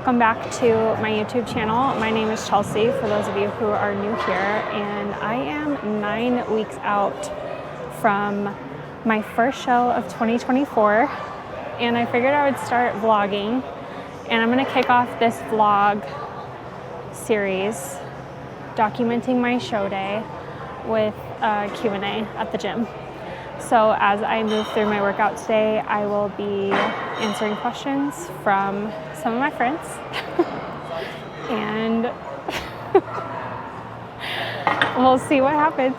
Welcome back to my YouTube channel. My name is Chelsea, for those of you who are new here, and I am 9 weeks out from my first show of 2024, and I figured I would start vlogging, and I'm going to kick off this vlog series documenting my show day with a Q&A at the gym. So as I move through my workout today, I will be answering questions from some of my friends and we'll see what happens.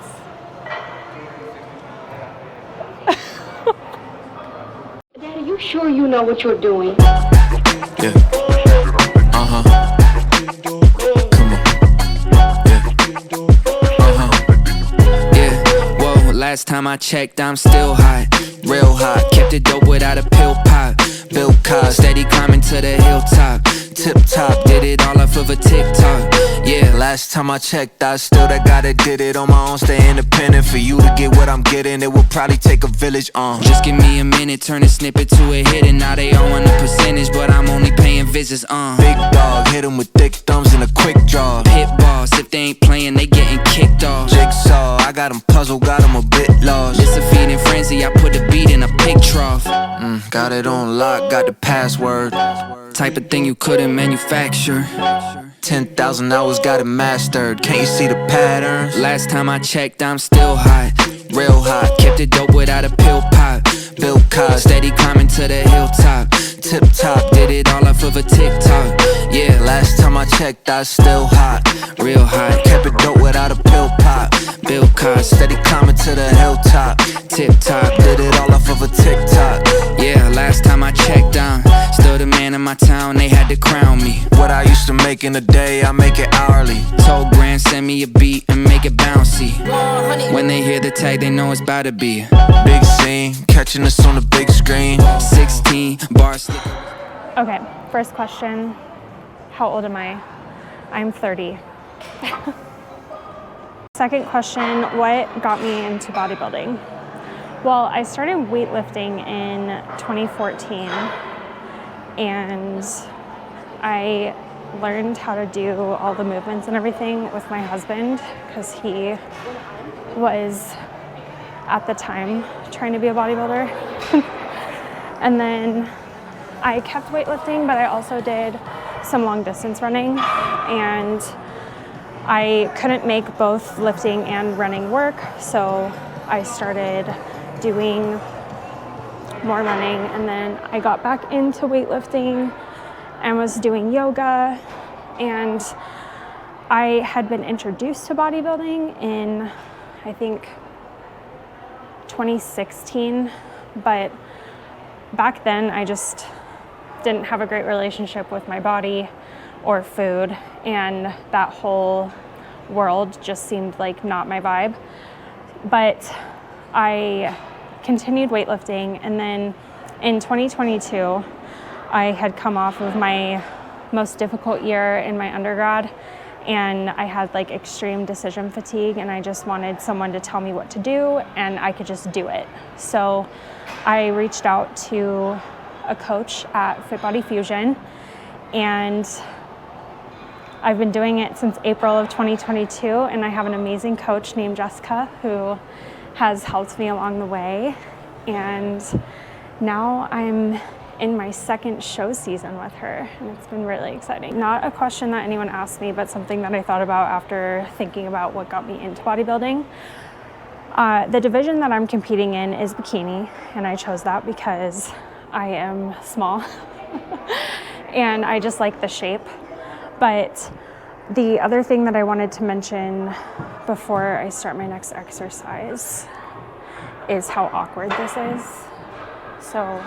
Dad, are you sure you know what you're doing? Yeah. Uh-huh. Come on. Yeah. Uh-huh. Yeah. Whoa, last time I checked, I'm still hot. Real hot. Kept it dope without a pill pop. Bill Cos, steady climbing to the hilltop. Tip top, did it all off of a TikTok. Yeah, last time I checked, I still that guy that did it on my own. Stay independent. For you to get what I'm getting, it will probably take a village. Just give me a minute, turn a snippet to a hit, and now they all want a percentage, but I'm only paying visits. Big dog, hit 'em with thick thumbs and a quick draw. Pit boss, if they ain't playing, they getting kicked off. Jigsaw, I got 'em puzzled, got 'em a bit lost. It's a feeding frenzy, I put the beat in a pig trough. Got it on lock, got the password. Type of thing you couldn't manufacture. 10,000 hours, got it mastered. Can't you see the patterns? Last time I checked, I'm still hot. Real hot, kept it dope without a pill pop. Bill Cos, steady climbing to the hilltop. Tip top, did it all off of a TikTok. Yeah, last time I checked, I still hot. Real hot, kept it dope without a pill pop. Bill Cos, steady climbing to the hilltop. Tip top, did it all off of a TikTok. Yeah, last time I checked, I'm still the man in my town, they had to crown me. What I used to make in a day, I make it hourly. Told Grand, send me a beat and make it bouncy. When they hear the tag, they know it's about to be big scene, catching us on the big screen. 16 bars. Okay, first question. How old am I? I'm 30. Second question, what got me into bodybuilding? Well, I started weightlifting in 2014, and I learned how to do all the movements and everything with my husband because he was at the time trying to be a bodybuilder. And then I kept weightlifting, but I also did some long distance running, and I couldn't make both lifting and running work, so I started doing more running, and then I got back into weightlifting and was doing yoga, and I had been introduced to bodybuilding in, I think, 2016, but back then I just didn't have a great relationship with my body or food, and that whole world just seemed like not my vibe. But I continued weightlifting, and then in 2022 I had come off of my most difficult year in my undergrad, and I had like extreme decision fatigue, and I just wanted someone to tell me what to do and I could just do it. So I reached out to a coach at Fit Body Fusion, and I've been doing it since April of 2022, and I have an amazing coach named Jessica who has helped me along the way, and now I'm in my second show season with her, and it's been really exciting. Not a question that anyone asked me, but something that I thought about after thinking about what got me into bodybuilding. The division that I'm competing in is bikini, and I chose that because I am small and I just like the shape. But the other thing that I wanted to mention before I start my next exercise is how awkward this is. So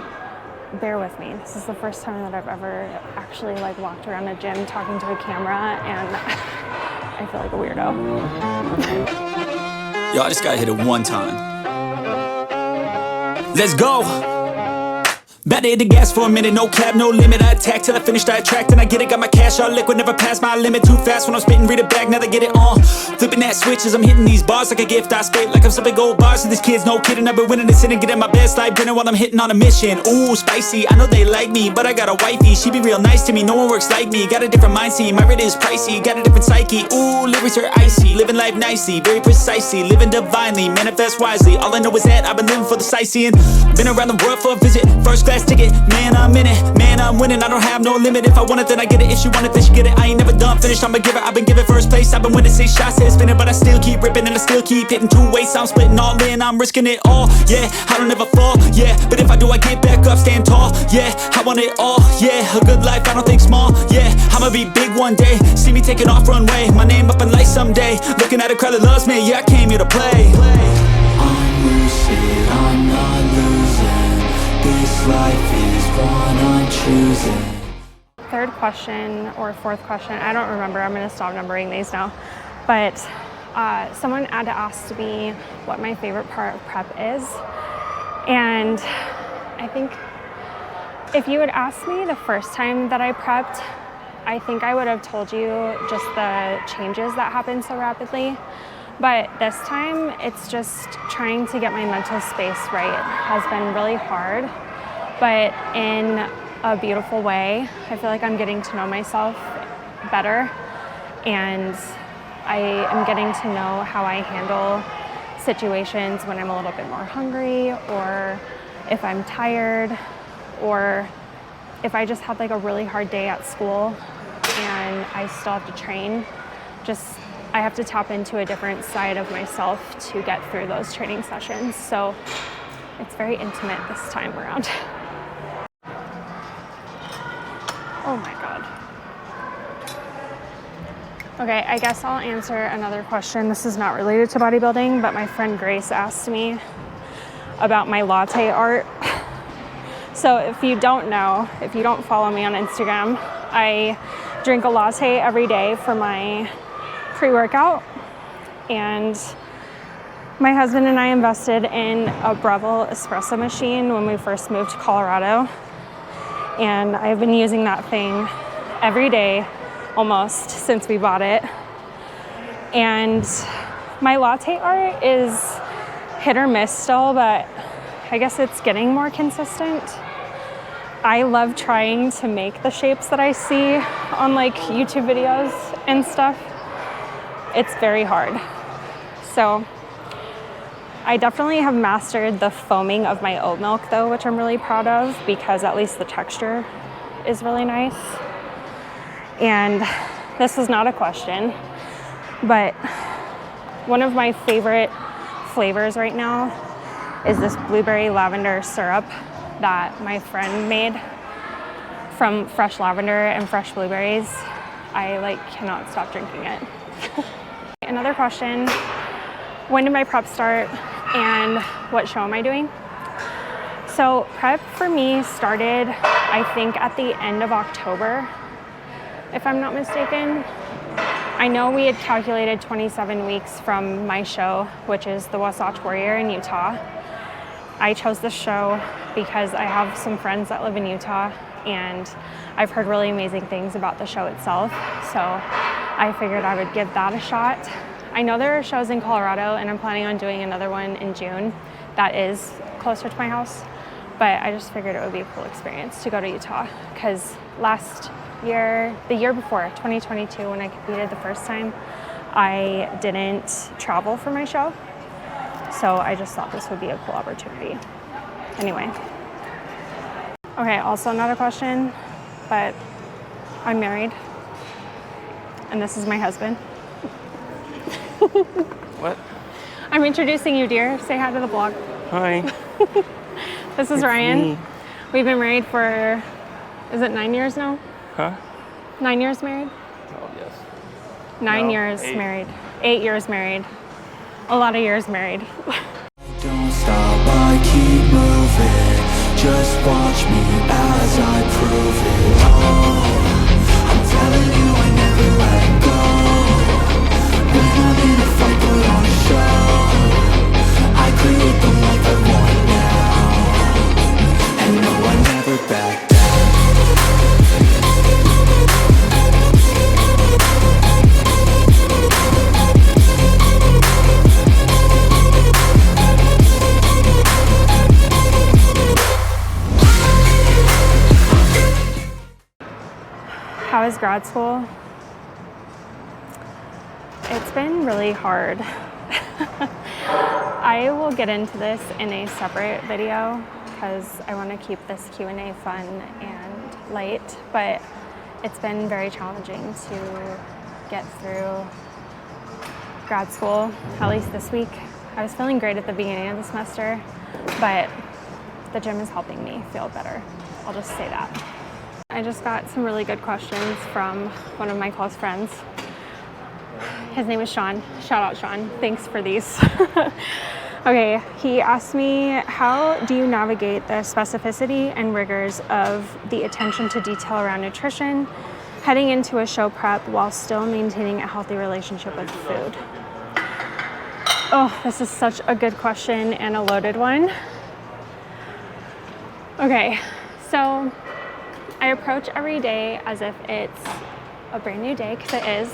bear with me. This is the first time that I've ever actually like walked around a gym talking to a camera, and I feel like a weirdo. Yo, I just gotta hit it one time. Let's go! About to hit the gas for a minute, no cap, no limit. I attack till I finish, I attract, and I get it. Got my cash all liquid, never pass my limit. Too fast when I'm spitting, read it back, now they get it on. Flipping that switch as I'm hitting these bars like a gift. I spit like I'm slipping gold bars to these kids, no kidding. I've been winning this and getting my best life dinner while I'm hitting on a mission. Ooh, spicy, I know they like me, but I got a wifey, she be real nice to me. No one works like me, got a different mindset. My rate is pricey, got a different psyche. Ooh, lyrics are icy, living life nicely, very precisely, living divinely, manifest wisely. All I know is that I've been living for the sightseeing. Been around the world for a visit, first class ticket. Man, I'm in it, man, I'm winning. I don't have no limit. If I want it, then I get it. If she want it, then she get it. I ain't never done finished, I'm a giver. I've been giving first place. I've been winning 6 shots, head spinning, but I still keep ripping and I still keep hitting 2 weights. I'm splitting all in, I'm risking it all. Yeah, I don't ever fall. Yeah, but if I do, I get back up, stand tall. Yeah, I want it all. Yeah, a good life, I don't think small. Yeah, I'ma be big one day. See me taking off runway, my name up in lights someday. Looking at a crowd that loves me. Yeah, I came here to play. I'm lucid, I'm not losing. This life is one I'm choosing. Third question or fourth question, I don't remember. I'm going to stop numbering these now. But someone had asked me what my favorite part of prep is. And I think if you had asked me the first time that I prepped, I think I would have told you just the changes that happen so rapidly. But this time, it's just trying to get my mental space right. It has been really hard, but in a beautiful way. I feel like I'm getting to know myself better, and I am getting to know how I handle situations when I'm a little bit more hungry, or if I'm tired, or if I just had like a really hard day at school and I still have to train. I have to tap into a different side of myself to get through those training sessions. So it's very intimate this time around. Oh my God. Okay, I guess I'll answer another question. This is not related to bodybuilding, but my friend Grace asked me about my latte art. So if you don't know, if you don't follow me on Instagram, I drink a latte every day for my pre-workout, and my husband and I invested in a Breville espresso machine when we first moved to Colorado, and I've been using that thing every day almost since we bought it. And my latte art is hit or miss still, but I guess it's getting more consistent. I love trying to make the shapes that I see on like YouTube videos and stuff. It's very hard. So I definitely have mastered the foaming of my oat milk though, which I'm really proud of, because at least the texture is really nice. And this is not a question, but one of my favorite flavors right now is this blueberry lavender syrup that my friend made from fresh lavender and fresh blueberries. I cannot stop drinking it. Another question, when did my prep start and what show am I doing? So prep for me started, I think, at the end of October, if I'm not mistaken. I know we had calculated 27 weeks from my show, which is the Wasatch Warrior in Utah. I chose this show because I have some friends that live in Utah, and I've heard really amazing things about the show itself. So I figured I would give that a shot. I know there are shows in Colorado, and I'm planning on doing another one in June that is closer to my house, but I just figured it would be a cool experience to go to Utah, because last year, the year before, 2022, when I competed the first time, I didn't travel for my show. So I just thought this would be a cool opportunity. Anyway. Okay, also not a question, but I'm married, and this is my husband. What? I'm introducing you, dear. Say hi to the vlog. Hi. This is It's Ryan. me. We've been married for, is it 9 years now? Huh? 9 years married? Oh, yes. 9 No, years 8. married. 8 years married. A lot of years married. Don't stop, I keep moving. Just watch me as I prove it. Oh, I'm telling you I never let go. When I'm in a fight, put on a show. I create the life I want now. And no, I never How is grad school? It's been really hard. I will get into this in a separate video because I want to keep this Q&A fun and light, but it's been very challenging to get through grad school, at least this week. I was feeling great at the beginning of the semester, but the gym is helping me feel better. I'll just say that. I just got some really good questions from one of my close friends. His name is Sean. Shout out, Sean. Thanks for these. Okay, he asked me, how do you navigate the specificity and rigors of the attention to detail around nutrition, heading into a show prep while still maintaining a healthy relationship with food? Oh, this is such a good question and a loaded one. Okay, so I approach every day as if it's a brand new day, because it is,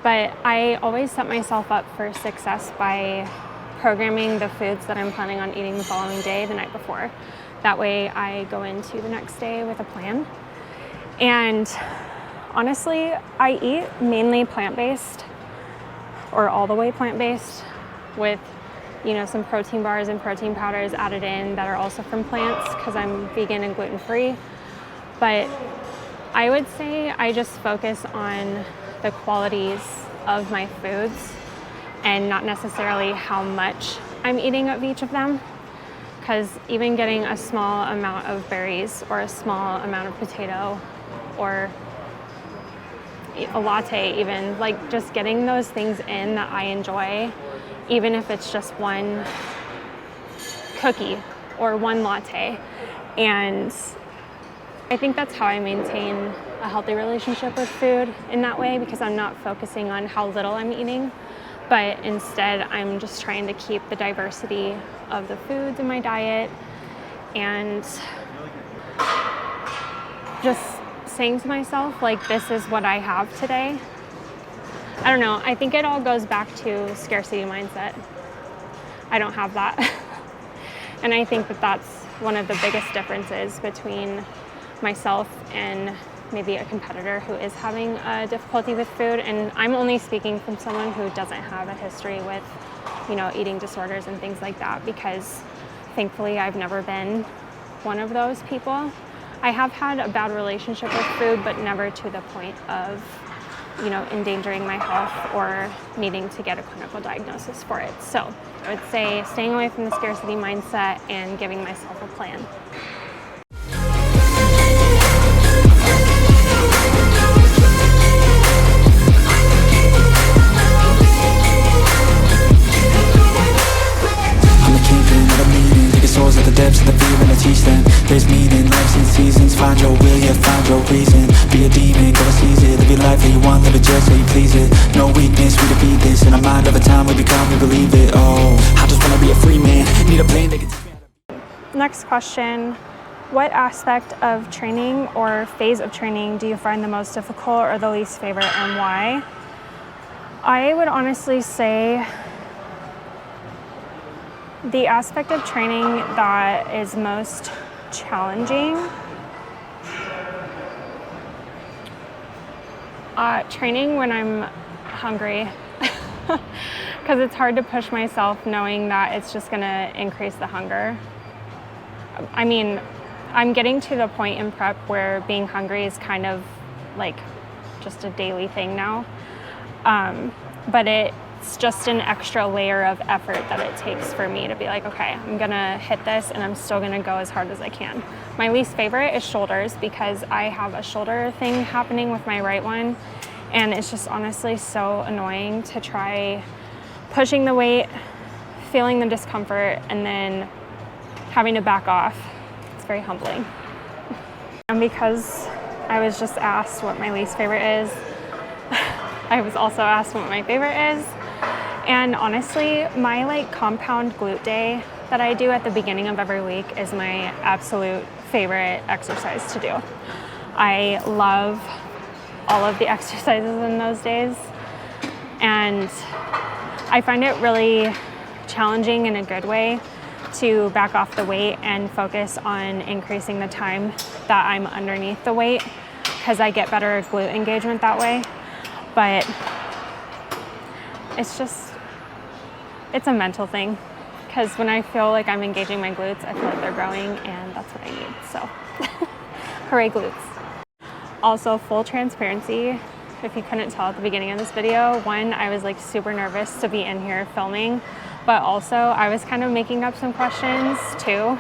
but I always set myself up for success by programming the foods that I'm planning on eating the following day the night before. That way I go into the next day with a plan. And honestly, I eat mainly plant-based, or all the way plant-based, with some protein bars and protein powders added in that are also from plants, because I'm vegan and gluten-free. But I would say I just focus on the qualities of my foods and not necessarily how much I'm eating of each of them, because even getting a small amount of berries or a small amount of potato or a latte, even, like, just getting those things in that I enjoy, even if it's just one cookie or one latte. And I think that's how I maintain a healthy relationship with food in that way, because I'm not focusing on how little I'm eating, but instead I'm just trying to keep the diversity of the foods in my diet and just saying to myself, like, this is what I have today. I don't know, I think it all goes back to scarcity mindset. I don't have that. And I think that that's one of the biggest differences between myself and maybe a competitor who is having a difficulty with food. And I'm only speaking from someone who doesn't have a history with, eating disorders and things like that, because thankfully I've never been one of those people. I have had a bad relationship with food, but never to the point of, endangering my health or needing to get a clinical diagnosis for it. So I would say staying away from the scarcity mindset and giving myself a plan. Souls at the depths of the fear and I teach them. There's meaning, lives in seasons. Find your will, yeah, find your reason. Be a demon, go and seize it. Live your life how you want, live it just how you please it. No weakness, we defeat this. In our mind, over time, we become, we believe it. Oh, I just wanna be a free man. Need a plan that can... Next question. What aspect of training or phase of training do you find the most difficult or the least favorite, and why? I would honestly say the aspect of training that is most challenging, training when I'm hungry, because it's hard to push myself knowing that it's just gonna increase the hunger. I mean, I'm getting to the point in prep where being hungry is kind of like just a daily thing now, but it's just an extra layer of effort that it takes for me to be like, okay, I'm gonna hit this and I'm still gonna go as hard as I can. My least favorite is shoulders, because I have a shoulder thing happening with my right one, and it's just honestly so annoying to try pushing the weight, feeling the discomfort, and then having to back off. It's very humbling. And because I was just asked what my least favorite is, I was also asked what my favorite is. And honestly, my compound glute day that I do at the beginning of every week is my absolute favorite exercise to do. I love all of the exercises in those days, and I find it really challenging in a good way to back off the weight and focus on increasing the time that I'm underneath the weight, because I get better glute engagement that way. But it's a mental thing, because when I feel like I'm engaging my glutes, I feel like they're growing, and that's what I need. So hooray glutes. Also, full transparency, if you couldn't tell at the beginning of this video, one, I was like super nervous to be in here filming, but also I was kind of making up some questions too,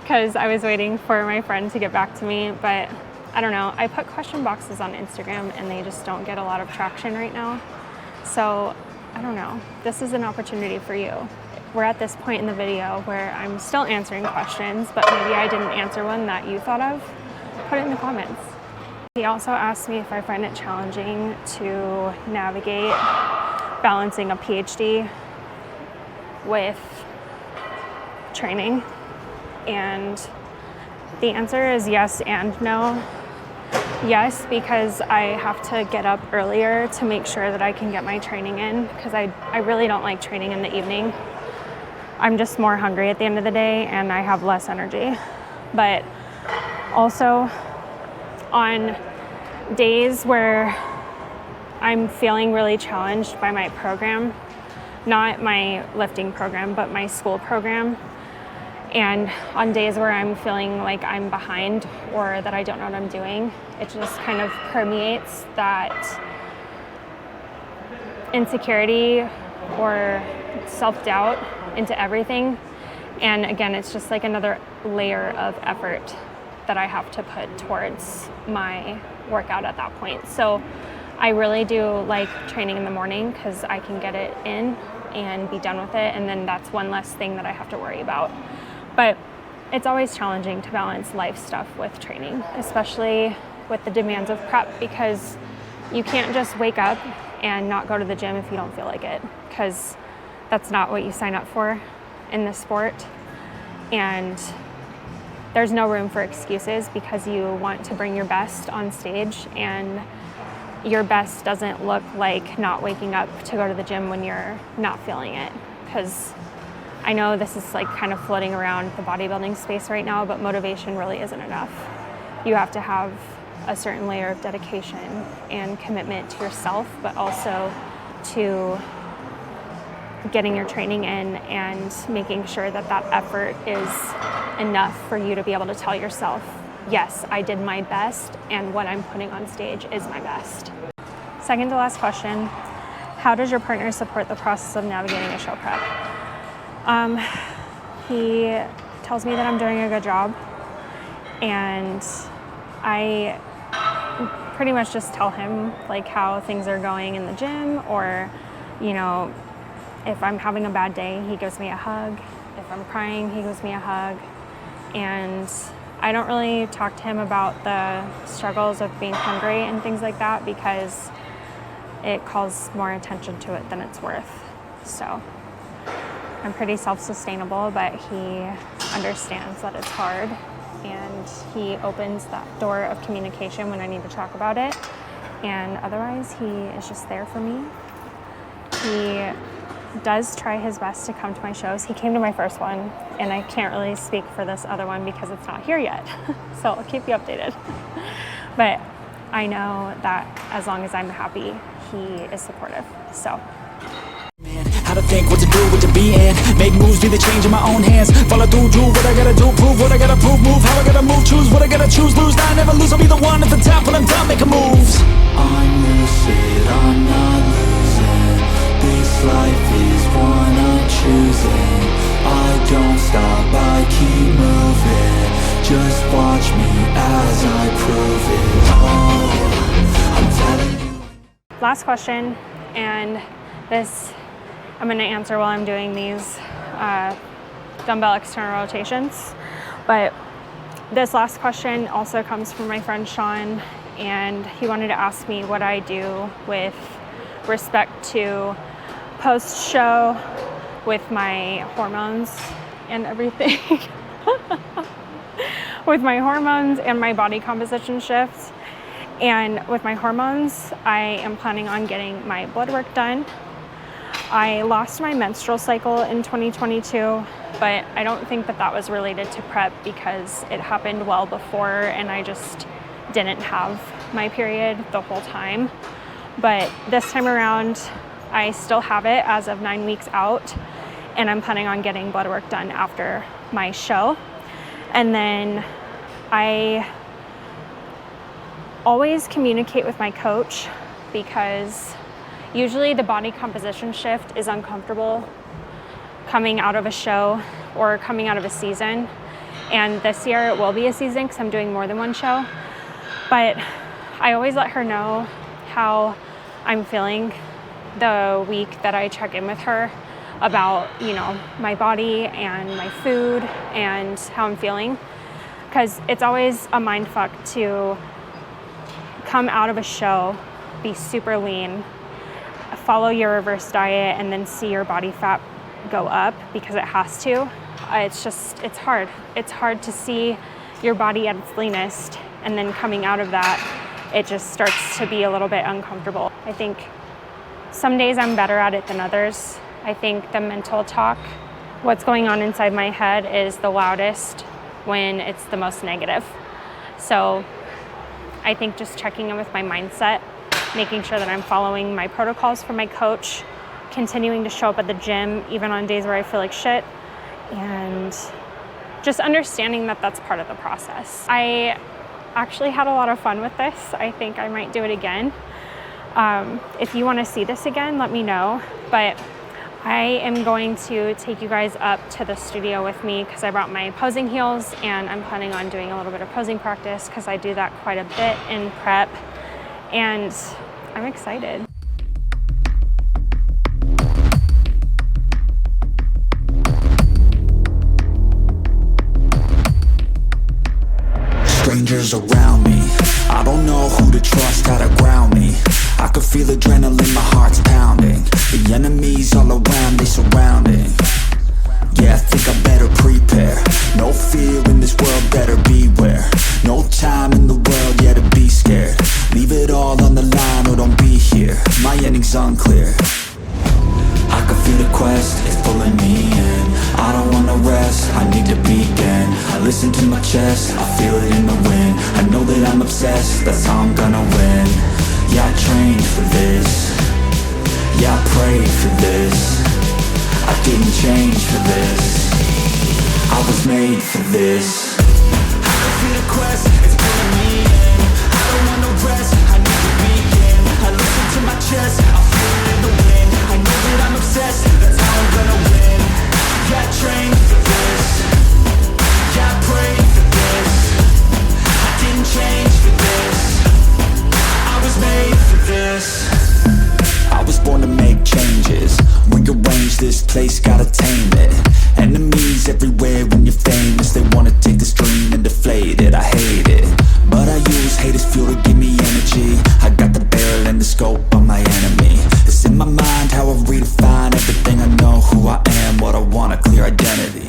because I was waiting for my friend to get back to me. But I don't know, I put question boxes on Instagram and they just don't get a lot of traction right now. So I don't know, this is an opportunity for you. We're at this point in the video where I'm still answering questions, but maybe I didn't answer one that you thought of. Put it in the comments. He also asked me if I find it challenging to navigate balancing a PhD with training. And the answer is yes and no. Yes, because I have to get up earlier to make sure that I can get my training in, because I really don't like training in the evening. I'm just more hungry at the end of the day and I have less energy. But also, on days where I'm feeling really challenged by my program, not my lifting program, but my school program, and on days where I'm feeling like I'm behind or that I don't know what I'm doing, it just kind of permeates that insecurity or self-doubt into everything. And again, it's just like another layer of effort that I have to put towards my workout at that point. So I really do like training in the morning because I can get it in and be done with it, and then that's one less thing that I have to worry about. But it's always challenging to balance life stuff with training, especially with the demands of prep, because you can't just wake up and not go to the gym if you don't feel like it, because that's not what you sign up for in this sport. And there's no room for excuses, because you want to bring your best on stage, and your best doesn't look like not waking up to go to the gym when you're not feeling it. Because I know this is like kind of floating around the bodybuilding space right now, but motivation really isn't enough. You have to have a certain layer of dedication and commitment to yourself, but also to getting your training in and making sure that that effort is enough for you to be able to tell yourself, yes, I did my best, and what I'm putting on stage is my best. Second to last question, how does your partner support the process of navigating a show prep? He tells me that I'm doing a good job, and I pretty much just tell him like how things are going in the gym, or, you know, if I'm having a bad day, he gives me a hug. If I'm crying, he gives me a hug. And I don't really talk to him about the struggles of being hungry and things like that, because it calls more attention to it than it's worth. So I'm pretty self-sustainable, but he understands that it's hard, and he opens that door of communication when I need to talk about it. And otherwise, he is just there for me. He does try his best to come to my shows. He came to my first one, and I can't really speak for this other one because it's not here yet. So I'll keep you updated. But I know that as long as I'm happy, he is supportive. So. How to think, what to do, what to be in. Make moves, be the change in my own hands. Follow through, do what I gotta do, prove what I gotta prove. Move how I gotta move, choose what I gotta choose. Lose, now I never lose, I'll be the one at the top when I'm done making moves. I'm lucid, I'm not losing. This life is one I'm choosing. I don't stop, I keep moving. Just watch me as I prove it. Oh, I'm telling you. Last question, and this I'm going to answer while I'm doing these dumbbell external rotations. But this last question also comes from my friend Sean, and he wanted to ask me what I do with respect to post-show with my hormones and everything. With my hormones and my body composition shifts. And with my hormones, I am planning on getting my blood work done. I lost my menstrual cycle in 2022, but I don't think that that was related to prep, because it happened well before, and I just didn't have my period the whole time. But this time around, I still have it as of 9 weeks out, and I'm planning on getting blood work done after my show. And then I always communicate with my coach, because usually the body composition shift is uncomfortable coming out of a show or coming out of a season. And this year it will be a season because I'm doing more than one show. But I always let her know how I'm feeling the week that I check in with her about, you know, my body and my food and how I'm feeling. Because it's always a mind fuck to come out of a show, be super lean, follow your reverse diet, and then see your body fat go up because it has to. It's hard. It's hard to see your body at its leanest, and then coming out of that, it just starts to be a little bit uncomfortable. I think some days I'm better at it than others. I think the mental talk, what's going on inside my head, is the loudest when it's the most negative. So I think just checking in with my mindset, making sure that I'm following my protocols from my coach, continuing to show up at the gym even on days where I feel like shit, and just understanding that that's part of the process. I actually had a lot of fun with this. I think I might do it again. If you want to see this again, let me know. But I am going to take you guys up to the studio with me because I brought my posing heels, and I'm planning on doing a little bit of posing practice because I do that quite a bit in prep, and I'm excited. Strangers around me, I don't know who to trust, how to ground me. I can feel adrenaline, my heart's pounding. The enemies all around, they surrounding. Yeah, I think I better prepare. No fear in this world, better beware. No time in the world, yeah, to be scared. Leave it all on the line or don't be here. My ending's unclear. I can feel the quest, it's pulling me in. I don't wanna rest, I need to begin. I listen to my chest, I feel it in the wind. I know that I'm obsessed, that's how I'm gonna win. Yeah, I trained for this. Yeah, I prayed for this. I didn't change for this. I was made for this. I can feel the quest, it's pulling me in. I don't want no rest, I need to begin. I listen to my chest, I feel it in the wind. I know that I'm obsessed, that's how I'm gonna win. Yeah, I trained for this. Yeah, I prayed for this. I didn't change for this. I was made for this. I was born to make changes. Rearrange this place, gotta tame it. Enemies everywhere when you're famous. They wanna take this dream and deflate it. I hate it, but I use hate as fuel to give me energy. I got the barrel and the scope on my enemy. It's in my mind how I redefine everything. I know who I am, what I want, a clear identity.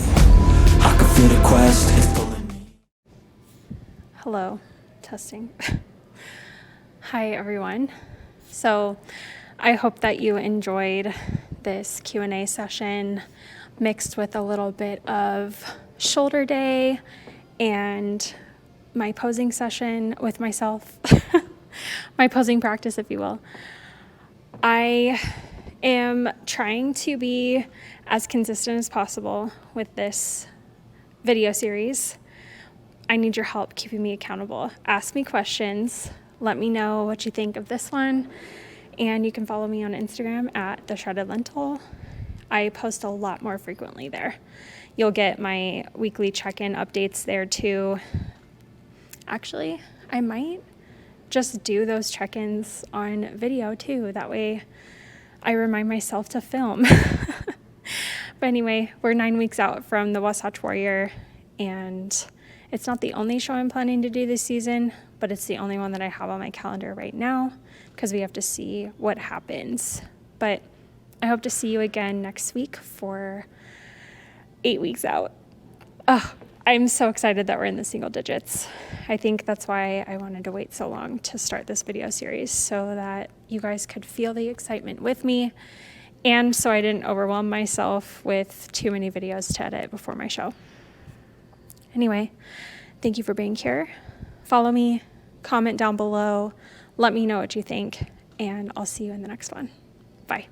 I can feel the quest, it's pulling me. Hello, testing. Hi everyone. So I hope that you enjoyed this Q&A session mixed with a little bit of shoulder day and my posing session with myself, my posing practice, if you will. I am trying to be as consistent as possible with this video series. I need your help keeping me accountable. Ask me questions. Let me know what you think of this one. And you can follow me on Instagram at theshreddedlentil. I post a lot more frequently there. You'll get my weekly check-in updates there too. Actually, I might just do those check-ins on video too. That way I remind myself to film. But anyway, we're 9 weeks out from the Wasatch Warrior, and it's not the only show I'm planning to do this season, but it's the only one that I have on my calendar right now because we have to see what happens. But I hope to see you again next week for 8 weeks out. I'm so excited that we're in the single digits. I think that's why I wanted to wait so long to start this video series, so that you guys could feel the excitement with me, and so I didn't overwhelm myself with too many videos to edit before my show. Anyway, thank you for being here. Follow me, comment down below. Let me know what you think, and I'll see you in the next one. Bye.